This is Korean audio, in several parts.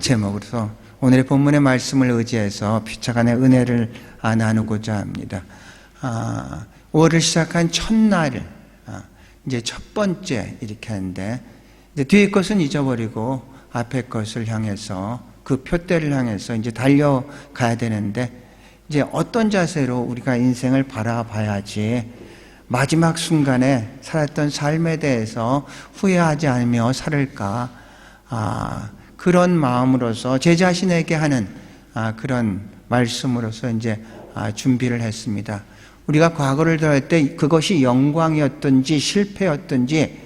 제목으로서 오늘의 본문의 말씀을 의지해서 피차간의 은혜를 나누고자 합니다. 5월을 시작한 첫날, 이제 첫 번째 이렇게 하는데, 이제 뒤의 것은 잊어버리고 앞의 것을 향해서, 그 표대를 향해서 이제 달려가야 되는데, 이제 어떤 자세로 우리가 인생을 바라봐야지 마지막 순간에 살았던 삶에 대해서 후회하지 않으며 살을까, 그런 마음으로서 제 자신에게 하는 그런 말씀으로서 이제 준비를 했습니다. 우리가 과거를 돌아볼 때 그것이 영광이었든지 실패였든지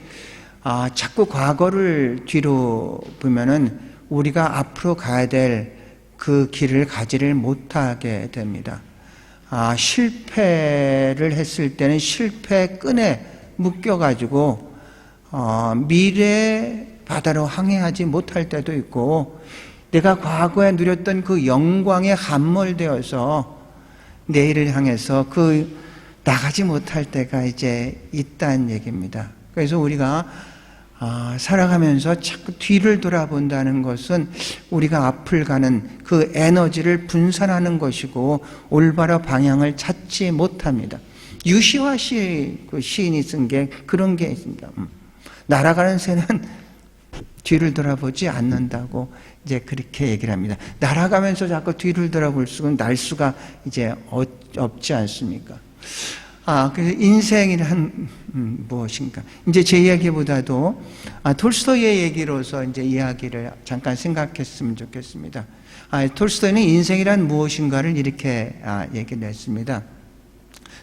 자꾸 과거를 뒤로 보면은 우리가 앞으로 가야 될 그 길을 가지를 못하게 됩니다. 실패를 했을 때는 실패 끈에 묶여가지고 미래 바다로 항해하지 못할 때도 있고, 내가 과거에 누렸던 그 영광에 함몰되어서 내일을 향해서 나가지 못할 때가 이제 있다는 얘기입니다. 그래서 우리가 살아가면서 자꾸 뒤를 돌아본다는 것은 우리가 앞을 가는 그 에너지를 분산하는 것이고 올바로 방향을 찾지 못합니다. 유시화 그 시인이 쓴 게 그런 게 있습니다. 날아가는 새는 뒤를 돌아보지 않는다고 이제 그렇게 얘기를 합니다. 날아가면서 자꾸 뒤를 돌아볼 수는 날 수가 이제 없지 않습니까? 그래서 인생이란 무엇인가? 이제 제 이야기보다도 톨스토이의 얘기로서 이제 이야기를 잠깐 생각했으면 좋겠습니다. 톨스토이는 인생이란 무엇인가를 이렇게 얘기를 했습니다.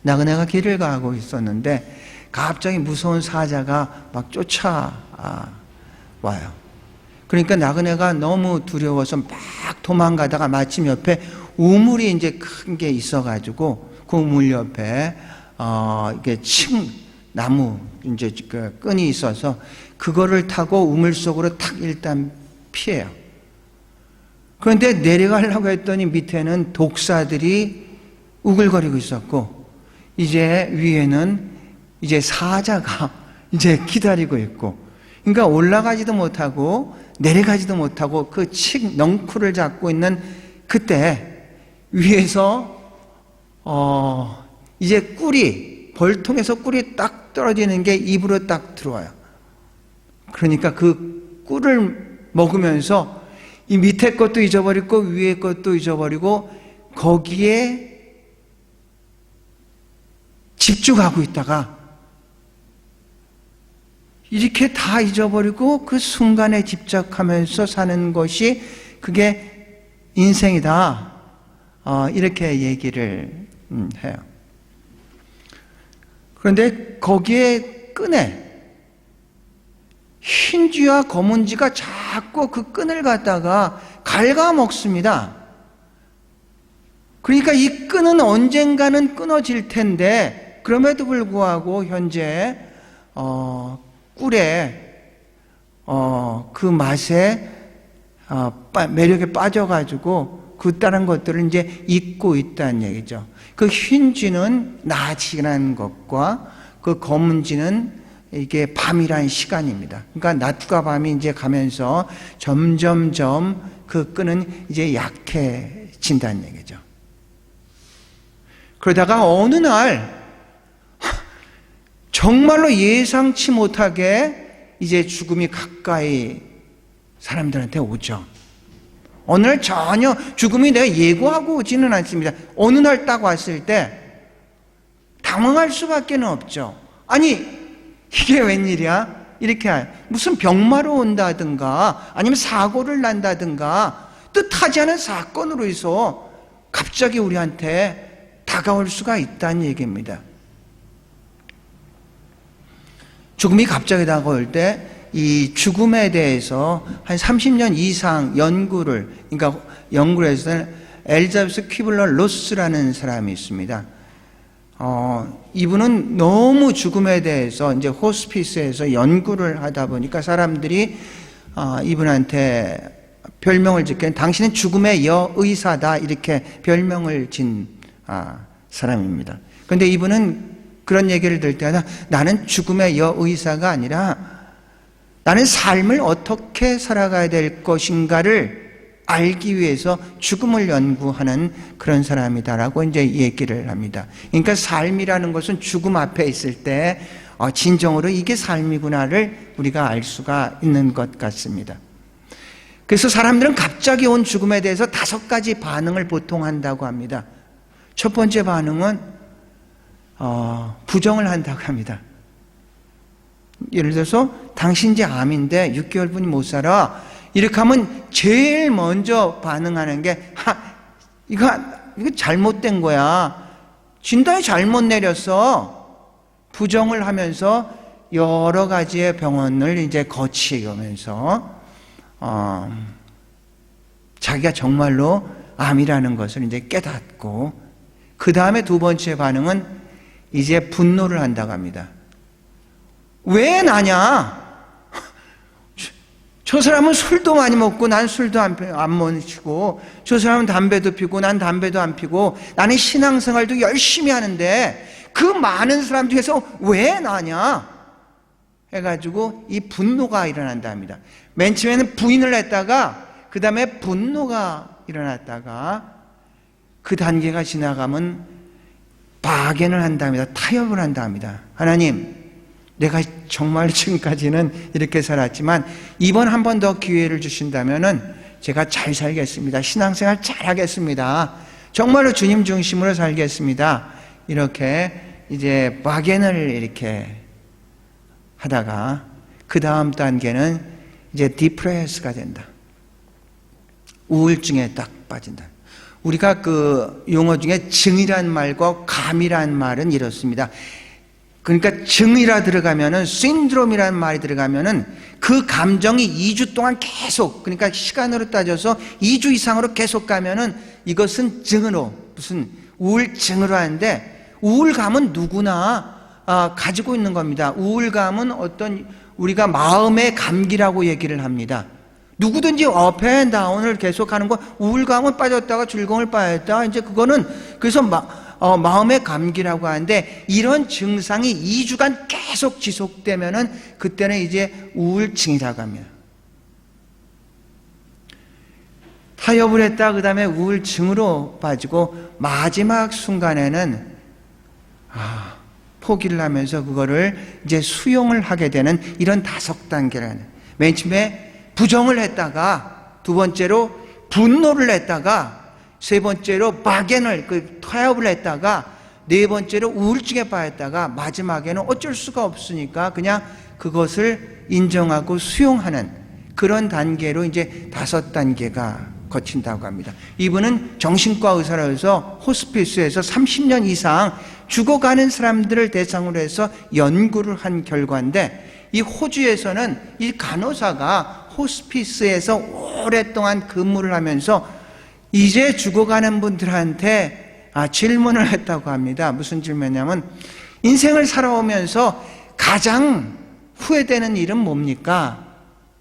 나그네가 길을 가고 있었는데 갑자기 무서운 사자가 막 쫓아와요. 그러니까 나그네가 너무 두려워서 막 도망가다가 마침 옆에 우물이 이제 큰 게 있어가지고 그 우물 옆에 이게 나무 이제 그 끈이 있어서 그거를 타고 우물 속으로 탁 일단 피해요. 그런데 내려가려고 했더니 밑에는 독사들이 우글거리고 있었고, 이제 위에는 이제 사자가 이제 기다리고 있고, 그러니까 올라가지도 못하고 내려가지도 못하고 그 넝쿨을 잡고 있는 그때 위에서 이제 벌통에서 꿀이 딱 떨어지는 게 입으로 딱 들어와요. 그러니까 그 꿀을 먹으면서 이 밑에 것도 잊어버리고 위에 것도 잊어버리고 거기에 집중하고 있다가 이렇게 다 잊어버리고 그 순간에 집착하면서 사는 것이 그게 인생이다. 이렇게 얘기를 해요. 그런데 거기에 끈에 흰쥐와 검은쥐가 자꾸 그 끈을 갖다가 갉아먹습니다. 그러니까 이 끈은 언젠가는 끊어질 텐데, 그럼에도 불구하고 현재 꿀에 그 맛에 매력에 빠져가지고 그 다른 것들을 이제 잊고 있다는 얘기죠. 그 흰쥐는 낮이라는 것과 그 검은쥐는 이게 밤이라는 시간입니다. 그러니까 낮과 밤이 이제 가면서 점점점 그 끈은 이제 약해진다는 얘기죠. 그러다가 어느 날 정말로 예상치 못하게 이제 죽음이 가까이 사람들한테 오죠. 어느 날 전혀 죽음이 내가 예고하고 오지는 않습니다. 어느 날 딱 왔을 때 당황할 수밖에 없죠. 아니, 이게 웬일이야? 이렇게 무슨 병마로 온다든가 아니면 사고를 난다든가 뜻하지 않은 사건으로 해서 갑자기 우리한테 다가올 수가 있다는 얘기입니다. 죽음이 갑자기 다가올 때 이 죽음에 대해서 한 30년 이상 그러니까 연구를 해서 엘자베스 퀴블러 로스라는 사람이 있습니다. 이분은 너무 죽음에 대해서 이제 호스피스에서 연구를 하다 보니까 사람들이 이분한테 별명을 짓게, 당신은 죽음의 여의사다, 이렇게 별명을 진 사람입니다. 그런데 이분은 그런 얘기를 들을 때마다 나는 죽음의 여의사가 아니라 나는 삶을 어떻게 살아가야 될 것인가를 알기 위해서 죽음을 연구하는 그런 사람이다라고 이제 얘기를 합니다. 그러니까 삶이라는 것은 죽음 앞에 있을 때 진정으로 이게 삶이구나를 우리가 알 수가 있는 것 같습니다. 그래서 사람들은 갑자기 온 죽음에 대해서 5가지 반응을 보통 한다고 합니다. 첫 번째 반응은 부정을 한다고 합니다. 예를 들어서 당신 이제 암인데 6개월분이 못 살아. 이렇게 하면 제일 먼저 반응하는 게 이거 잘못된 거야. 진단이 잘못 내렸어. 부정을 하면서 여러 가지의 병원을 이제 거치면서 자기가 정말로 암이라는 것을 이제 깨닫고, 그 다음에 두 번째 반응은 이제 분노를 한다고 합니다. 왜 나냐? 저 사람은 술도 많이 먹고 난 술도 안 마시고, 저 사람은 담배도 피고 난 담배도 안 피고, 나는 신앙생활도 열심히 하는데 그 많은 사람 중에서 왜 나냐? 해가지고 이 분노가 일어난다 합니다. 맨 처음에는 부인을 했다가 그 다음에 분노가 일어났다가 그 단계가 지나가면 박연을 한다 합니다. 타협을 한다 합니다. 하나님, 내가 정말 지금까지는 이렇게 살았지만 이번 한 번 더 기회를 주신다면은 제가 잘 살겠습니다. 신앙생활 잘 하겠습니다. 정말로 주님 중심으로 살겠습니다. 이렇게 이제 박연을 이렇게 하다가 그 다음 단계는 이제 디프레스가 된다. 우울증에 딱 빠진다. 우리가 그 용어 중에 증이란 말과 감이란 말은 이렇습니다. 그러니까 증이라 들어가면은, 신드롬이라는 말이 들어가면은 그 감정이 2주 동안 계속, 그러니까 시간으로 따져서 2주 이상으로 계속 가면은 이것은 증으로, 무슨 우울증으로 하는데, 우울감은 누구나 가지고 있는 겁니다. 우울감은 어떤 우리가 마음의 감기라고 얘기를 합니다. 누구든지 업 앤 다운을 계속하는 거, 우울감은 빠졌다가 즐거움을 빠졌다가 이제 그거는 그래서 마음의 감기라고 하는데, 이런 증상이 2주간 계속 지속되면은 그때는 이제 우울증이라고 합니다. 타협을 했다 그 다음에 우울증으로 빠지고 마지막 순간에는 포기를 하면서 그거를 이제 수용을 하게 되는 이런 5단계라는. 맨 처음에 부정을 했다가, 두 번째로 분노를 했다가, 세 번째로 박연을 타협을 했다가, 네 번째로 우울증에 빠졌다가, 마지막에는 어쩔 수가 없으니까 그냥 그것을 인정하고 수용하는 그런 단계로 이제 5단계가 거친다고 합니다. 이분은 정신과 의사로서 호스피스에서 30년 이상 죽어가는 사람들을 대상으로 해서 연구를 한 결과인데, 이 호주에서는 이 간호사가 호스피스에서 오랫동안 근무를 하면서 이제 죽어가는 분들한테 질문을 했다고 합니다. 무슨 질문이냐면, 인생을 살아오면서 가장 후회되는 일은 뭡니까?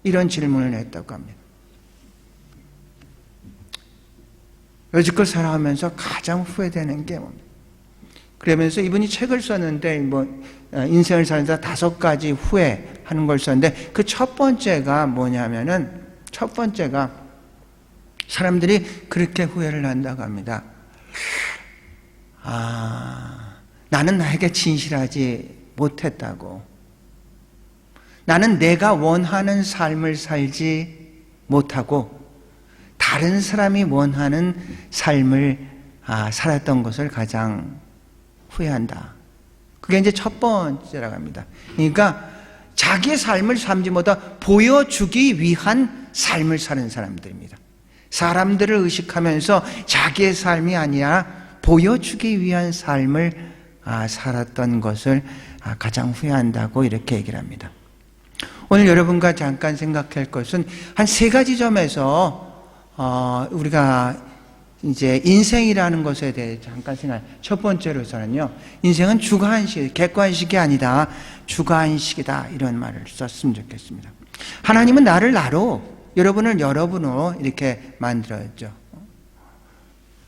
이런 질문을 했다고 합니다. 여지껏 살아오면서 가장 후회되는 게 뭡니까? 그러면서 이분이 책을 썼는데, 인생을 살면서 5가지 후회하는 걸 썼는데, 그 첫 번째가 뭐냐면은, 첫 번째가 사람들이 그렇게 후회를 한다고 합니다. 나는 나에게 진실하지 못했다고. 나는 내가 원하는 삶을 살지 못하고 다른 사람이 원하는 삶을 살았던 것을 가장 후회한다. 그게 이제 첫 번째라고 합니다. 그러니까 자기의 삶을 살지 못하 보여주기 위한 삶을 사는 사람들입니다. 사람들을 의식하면서 자기의 삶이 아니라 보여주기 위한 삶을 살았던 것을 가장 후회한다고 이렇게 얘기를 합니다. 오늘 여러분과 잠깐 생각할 것은 한 3가지 점에서 우리가 이제 인생이라는 것에 대해 잠깐 첫 번째로서는요, 인생은 주관식, 객관식이 아니다, 주관식이다, 이런 말을 썼으면 좋겠습니다. 하나님은 나를 나로, 여러분을 여러분으로 이렇게 만들었죠.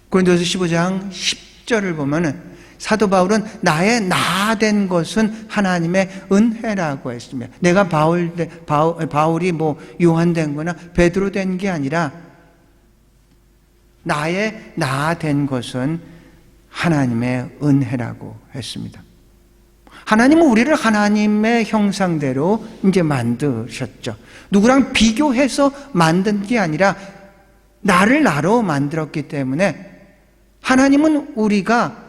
고린도서 15장 10절을 보면은 사도 바울은 나의 나 된 것은 하나님의 은혜라고 했습니다. 내가 바울이 뭐 요한 된 거나 베드로 된 게 아니라 나의 나 된 것은 하나님의 은혜라고 했습니다. 하나님은 우리를 하나님의 형상대로 이제 만드셨죠. 누구랑 비교해서 만든 게 아니라 나를 나로 만들었기 때문에 하나님은 우리가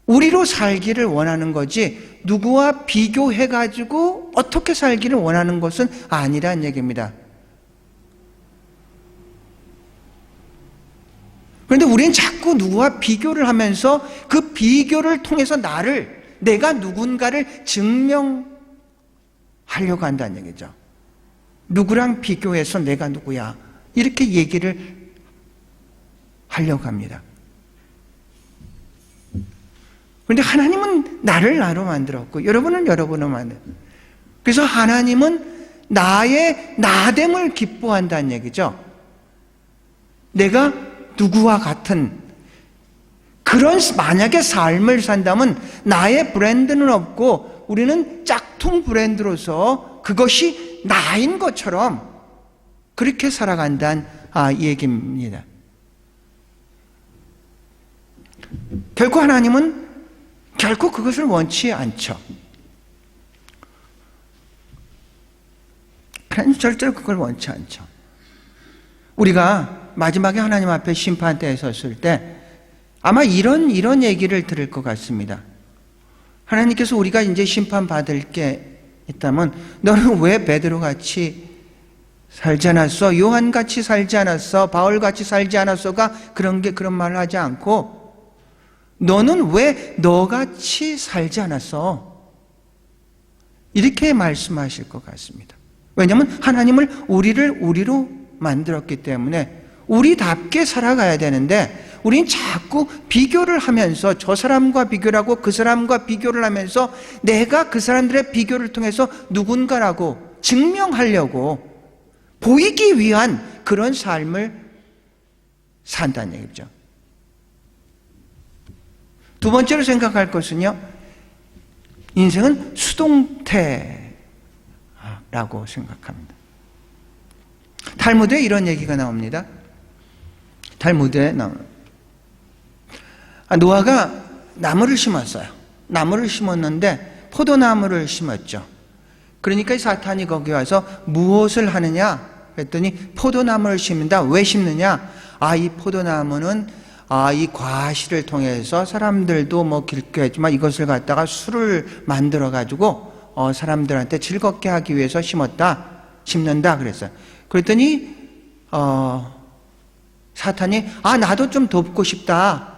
우리로 살기를 원하는 거지 누구와 비교해가지고 어떻게 살기를 원하는 것은 아니란 얘기입니다. 그런데 우리는 자꾸 누구와 비교를 하면서 그 비교를 통해서 내가 누군가를 증명하려고 한다는 얘기죠. 누구랑 비교해서 내가 누구야 이렇게 얘기를 하려고 합니다. 그런데 하나님은 나를 나로 만들었고 여러분은 여러분으로 만들었고 그래서 하나님은 나의 나됨을 기뻐한다는 얘기죠. 내가 누구와 같은 그런 만약에 삶을 산다면 나의 브랜드는 없고 우리는 짝퉁 브랜드로서 그것이 나인 것처럼 그렇게 살아간다는 얘기입니다. 결코 하나님은 결코 그것을 원치 않죠. 하나님 절대로 그걸 원치 않죠. 우리가 마지막에 하나님 앞에 심판대에 섰을 때 아마 이런 얘기를 들을 것 같습니다. 하나님께서 우리가 이제 심판받을 게 있다면 너는 왜 베드로같이 살지 않았어? 요한같이 살지 않았어? 바울같이 살지 않았어가 그런 말을 하지 않고 너는 왜 너같이 살지 않았어? 이렇게 말씀하실 것 같습니다. 왜냐하면 하나님을 우리로 만들었기 때문에 우리답게 살아가야 되는데 우린 자꾸 비교를 하면서 저 사람과 비교를 하고 그 사람과 비교를 하면서 내가 그 사람들의 비교를 통해서 누군가라고 증명하려고 보이기 위한 그런 삶을 산다는 얘기죠. 두 번째로 생각할 것은요, 인생은 수동태라고 생각합니다. 탈무드에 이런 얘기가 나옵니다. 탈무드에 나옵니다. 노아가 나무를 심었어요. 나무를 심었는데 포도나무를 심었죠. 그러니까 사탄이 거기 와서 무엇을 하느냐 그랬더니 포도나무를 심는다. 왜 심느냐? 이 포도나무는 이 과실을 통해서 사람들도 뭐 길게 했지만 이것을 갖다가 술을 만들어 가지고 사람들한테 즐겁게 하기 위해서 심는다 그랬어요. 그랬더니 사탄이 나도 좀 돕고 싶다.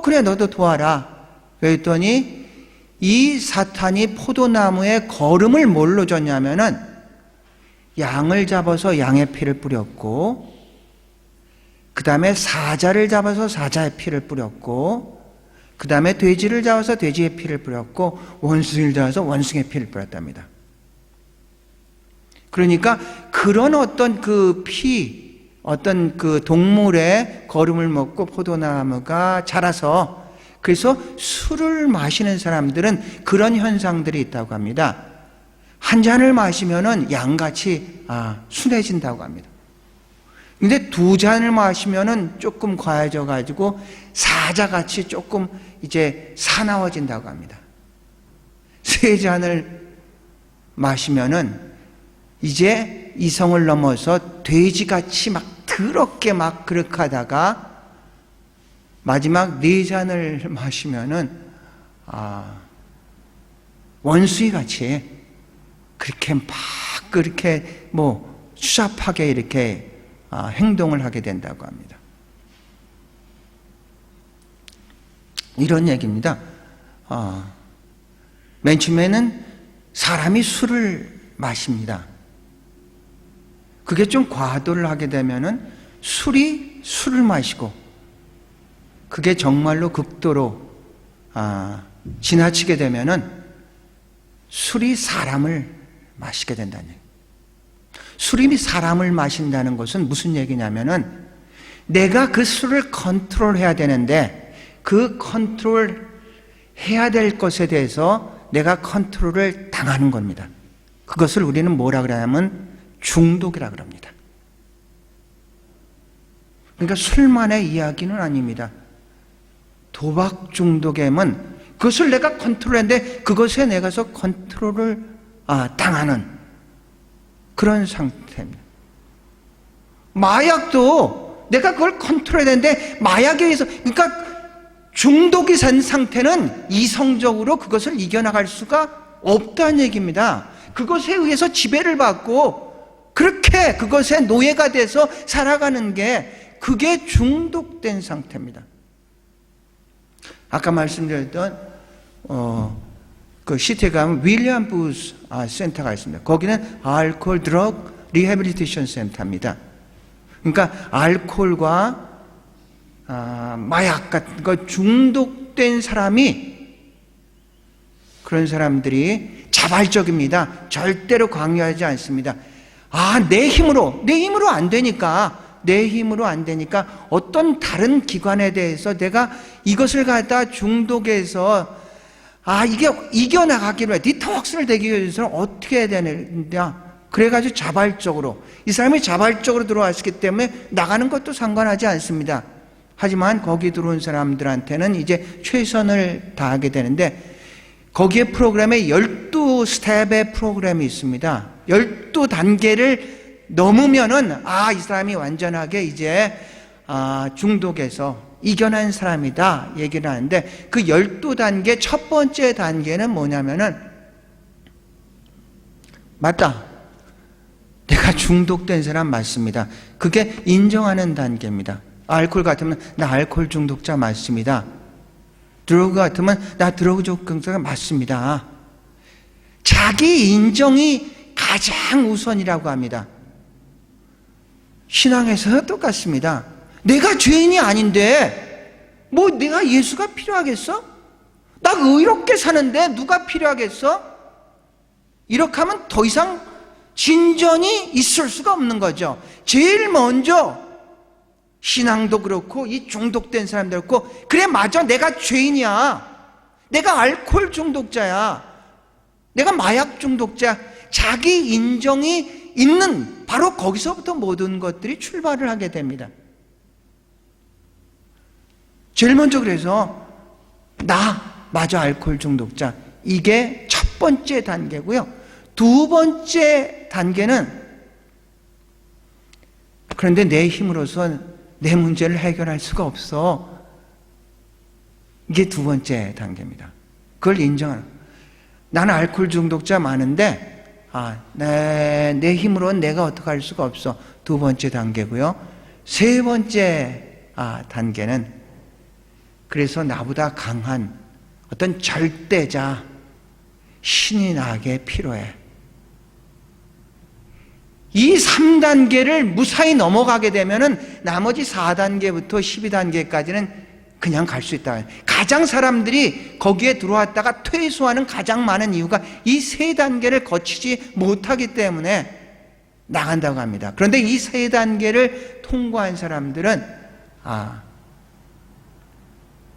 그래 너도 도와라. 그랬더니 이 사탄이 포도나무에 거름을 뭘로 줬냐면은 양을 잡아서 양의 피를 뿌렸고 그 다음에 사자를 잡아서 사자의 피를 뿌렸고 그 다음에 돼지를 잡아서 돼지의 피를 뿌렸고 원숭이를 잡아서 원숭이의 피를 뿌렸답니다. 그러니까 그런 어떤 어떤 그 동물의 거름을 먹고 포도나무가 자라서 그래서 술을 마시는 사람들은 그런 현상들이 있다고 합니다. 한 잔을 마시면은 양같이 순해진다고 합니다. 근데 두 잔을 마시면은 조금 과해져 가지고 사자같이 조금 이제 사나워진다고 합니다. 세 잔을 마시면은 이제 이성을 넘어서 돼지같이 막 더럽게 막 그렇게 하다가 마지막 네 잔을 마시면은 원수이같이 그렇게 막 그렇게 뭐 추잡하게 이렇게 행동을 하게 된다고 합니다. 이런 얘기입니다. 맨 처음에는 사람이 술을 마십니다. 그게 좀 과도를 하게 되면은 술을 마시고 그게 정말로 극도로 지나치게 되면은 술이 사람을 마시게 된다는 얘기예요. 술이 사람을 마신다는 것은 무슨 얘기냐면은 내가 그 술을 컨트롤해야 되는데 그 컨트롤 해야 될 것에 대해서 내가 컨트롤을 당하는 겁니다. 그것을 우리는 뭐라 그러냐면 중독이라 그럽니다. 그러니까 술만의 이야기는 아닙니다. 도박 중독에는 그것을 내가 컨트롤했는데 그것에 내가서 컨트롤을 당하는 그런 상태입니다. 마약도 내가 그걸 컨트롤했는데 마약에 의해서, 그러니까 중독이 된 상태는 이성적으로 그것을 이겨나갈 수가 없다는 얘기입니다. 그것에 의해서 지배를 받고 그렇게 그것의 노예가 돼서 살아가는 게, 그게 중독된 상태입니다. 아까 말씀드렸던 그 시티에 가면 윌리엄 부스 센터가 있습니다. 거기는 알코올 드러그 리해빌리테이션 센터입니다. 그러니까 알코올과 마약 같은 거 중독된 사람이, 그런 사람들이 자발적입니다. 절대로 강요하지 않습니다. 내 힘으로 안 되니까, 어떤 다른 기관에 대해서 내가 이것을 갖다 중독해서 이게 이겨나가기로 해. 디톡스를 되기 위해서는 어떻게 해야 되느냐. 그래가지고 자발적으로, 이 사람이 자발적으로 들어왔기 때문에 나가는 것도 상관하지 않습니다. 하지만 거기 들어온 사람들한테는 이제 최선을 다하게 되는데, 거기에 프로그램에 12스텝의 프로그램이 있습니다. 12단계를 넘으면은 이 사람이 완전하게 이제 중독에서 이겨낸 사람이다 얘기를 하는데, 그 12단계 첫 번째 단계는 뭐냐면은, 맞다, 내가 중독된 사람 맞습니다. 그게 인정하는 단계입니다. 알코올 같으면 나 알코올 중독자 맞습니다. 드러그 같으면 나 드러그 중독자가 맞습니다. 자기 인정이 가장 우선이라고 합니다. 신앙에서 똑같습니다. 내가 죄인이 아닌데 뭐 내가 예수가 필요하겠어? 나 의롭게 사는데 누가 필요하겠어? 이렇게 하면 더 이상 진전이 있을 수가 없는 거죠. 제일 먼저 신앙도 그렇고 이 중독된 사람도 그렇고, 그래 맞아, 내가 죄인이야, 내가 알코올 중독자야, 내가 마약 중독자, 자기 인정이 있는, 바로 거기서부터 모든 것들이 출발을 하게 됩니다. 제일 먼저 그래서 맞아, 알코올 중독자, 이게 첫 번째 단계고요. 두 번째 단계는, 그런데 내 힘으로서 내 문제를 해결할 수가 없어. 이게 두 번째 단계입니다. 그걸 인정하는, 나는 알코올 중독자 많은데 내 힘으로는 내가 어떻게 할 수가 없어. 두 번째 단계고요. 세 번째 단계는, 그래서 나보다 강한 어떤 절대자, 신이 나에게 필요해. 이 3단계를 무사히 넘어가게 되면은 나머지 4단계부터 12단계까지는 그냥 갈 수 있다. 가장 사람들이 거기에 들어왔다가 퇴소하는 가장 많은 이유가 이 3단계를 거치지 못하기 때문에 나간다고 합니다. 그런데 이 3단계를 통과한 사람들은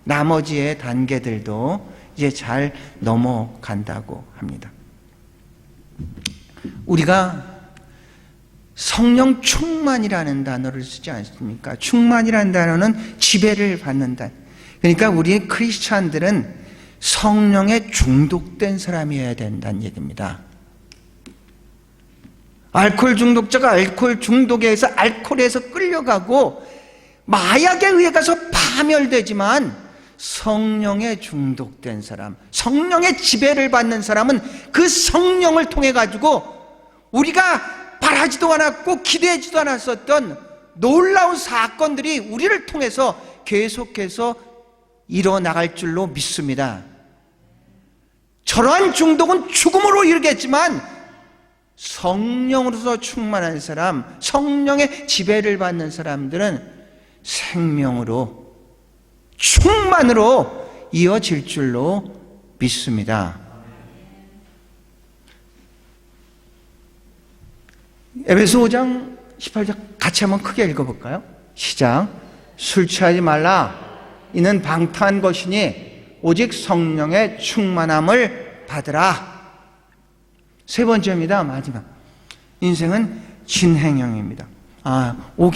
나머지의 단계들도 이제 잘 넘어간다고 합니다. 우리가 성령 충만이라는 단어를 쓰지 않습니까? 충만이라는 단어는 지배를 받는다. 그러니까 우리 크리스찬들은 성령에 중독된 사람이어야 된다는 얘기입니다. 알코올 중독자가 알코올 중독에 의해서 알코올에서 끌려가고 마약에 의해 가서 파멸되지만, 성령에 중독된 사람, 성령의 지배를 받는 사람은 그 성령을 통해 가지고 우리가 바라지도 않았고 기대하지도 않았었던 놀라운 사건들이 우리를 통해서 계속해서 일어나갈 줄로 믿습니다. 저러한 중독은 죽음으로 이르겠지만, 성령으로서 충만한 사람, 성령의 지배를 받는 사람들은 생명으로, 충만으로 이어질 줄로 믿습니다. 에베소 5장 18절 같이 한번 크게 읽어볼까요? 시작. 술 취하지 말라. 이는 방탕한 것이니 오직 성령의 충만함을 받으라. 세 번째입니다. 마지막. 인생은 진행형입니다.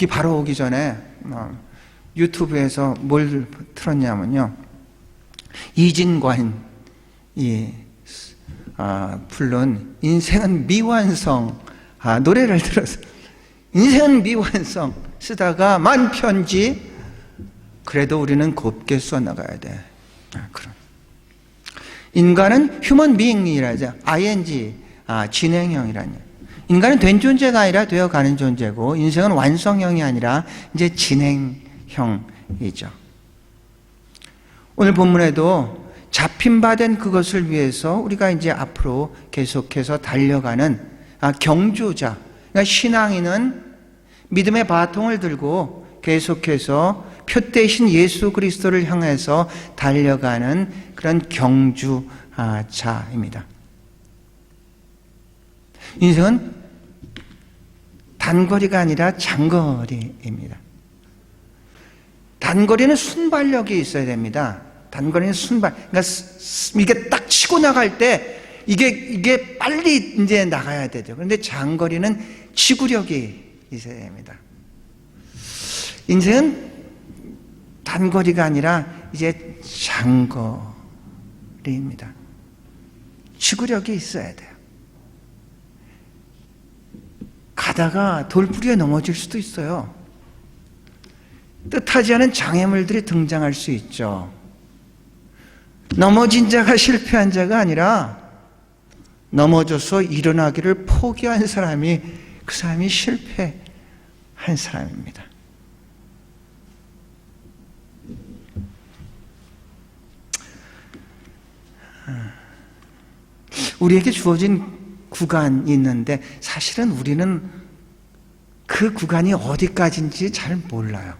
바로 오기 전에 유튜브에서 뭘 틀었냐면요. 이진관이 부른 인생은 미완성 노래를 들어서 인생은 미완성 쓰다가 만 편지 그래도 우리는 곱게 써나가야 돼. 그럼 인간은 휴먼 비잉이라죠. ing 진행형이라니. 인간은 된 존재가 아니라 되어가는 존재고 인생은 완성형이 아니라 이제 진행형이죠. 오늘 본문에도 잡힌 바 된 그것을 위해서 우리가 이제 앞으로 계속해서 달려가는 경주자, 그러니까 신앙인은 믿음의 바통을 들고 계속해서 표대신 예수 그리스도를 향해서 달려가는 그런 경주자입니다. 인생은 단거리가 아니라 장거리입니다. 단거리는 순발력이 있어야 됩니다. 단거리는 그러니까 이게 딱 치고 나갈 때 이게 빨리 이제 나가야 되죠. 그런데 장거리는 지구력이 있어야 됩니다. 인생은 단거리가 아니라 이제 장거리입니다. 지구력이 있어야 돼요. 가다가 돌부리에 넘어질 수도 있어요. 뜻하지 않은 장애물들이 등장할 수 있죠. 넘어진 자가 실패한 자가 아니라 넘어져서 일어나기를 포기한 사람이 그 사람이 실패한 사람입니다. 우리에게 주어진 구간이 있는데 사실은 우리는 그 구간이 어디까지인지 잘 몰라요.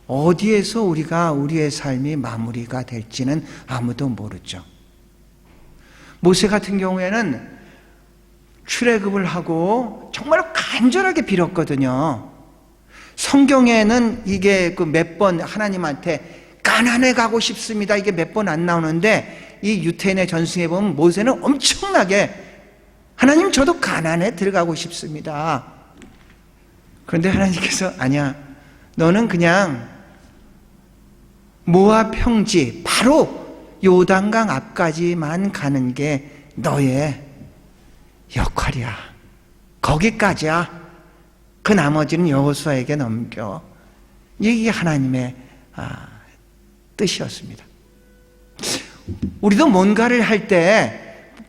어디에서 우리의 삶이 마무리가 될지는 아무도 모르죠. 모세 같은 경우에는 출애굽을 하고 정말로 간절하게 빌었거든요. 성경에는 이게 몇 번 하나님한테 가나안에 가고 싶습니다. 이게 몇 번 안 나오는데 이 유태인의 전승에 보면 모세는 엄청나게 하나님 저도 가나안에 들어가고 싶습니다. 그런데 하나님께서 아니야. 너는 그냥 모압 평지 바로 요단강 앞까지만 가는 게 너의 역할이야. 거기까지야. 그 나머지는 여호수아에게 넘겨. 이게 하나님의 뜻이었습니다. 우리도 뭔가를 할 때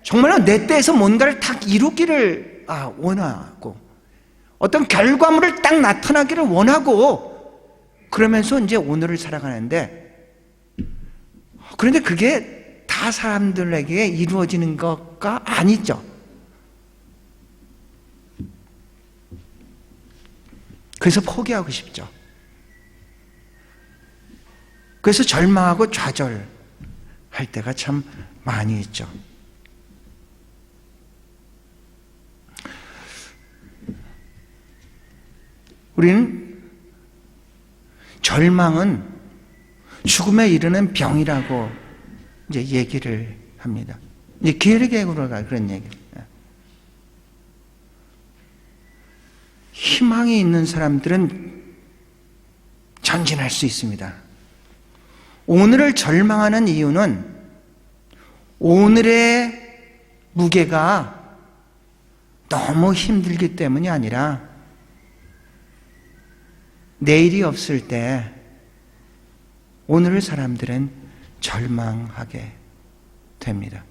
정말로 내 때에서 뭔가를 딱 이루기를 원하고 어떤 결과물을 딱 나타나기를 원하고 그러면서 이제 오늘을 살아가는데 그런데 그게 다 사람들에게 이루어지는 것가 아니죠. 그래서 포기하고 싶죠. 그래서 절망하고 좌절할 때가 참 많이 있죠. 우리는 절망은 죽음에 이르는 병이라고 이제 얘기를 합니다. 이제 게르게고르가 그런 얘기. 희망이 있는 사람들은 전진할 수 있습니다. 오늘을 절망하는 이유는 오늘의 무게가 너무 힘들기 때문이 아니라 내일이 없을 때 오늘의 사람들은 절망하게 됩니다.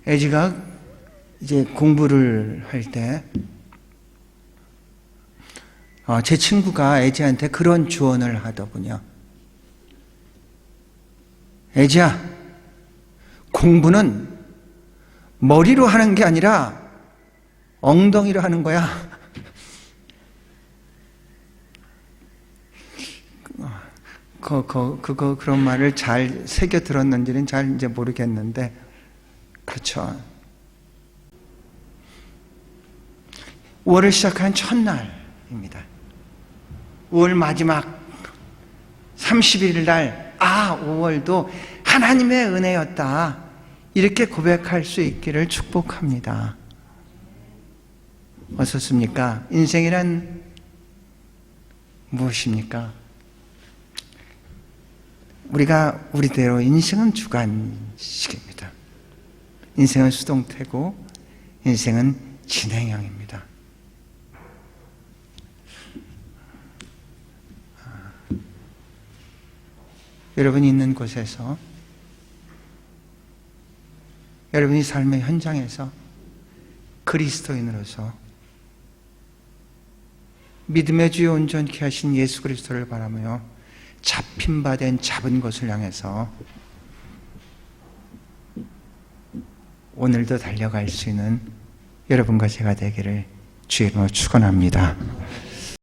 에지가 이제 공부를 할 때 제 친구가 에지한테 그런 조언을 하더군요. 에지야, 공부는 머리로 하는 게 아니라 엉덩이로 하는 거야. 그런 말을 잘 새겨 들었는지는 잘 이제 모르겠는데, 그렇죠. 5월을 시작한 첫날입니다. 5월 마지막 30일 날, 5월도 하나님의 은혜였다, 이렇게 고백할 수 있기를 축복합니다. 어떻습니까? 인생이란 무엇입니까? 우리가 우리대로 인생은 주관식입니다. 인생은 수동태고 인생은 진행형입니다. 여러분이 있는 곳에서, 여러분이 삶의 현장에서 그리스도인으로서 믿음의 주요 온전케 하신 예수 그리스도를 바라며 잡힌 바 된 잡은 것을 향해서 오늘도 달려갈 수 있는 여러분과 제가 되기를 주의 이름으로 축원합니다.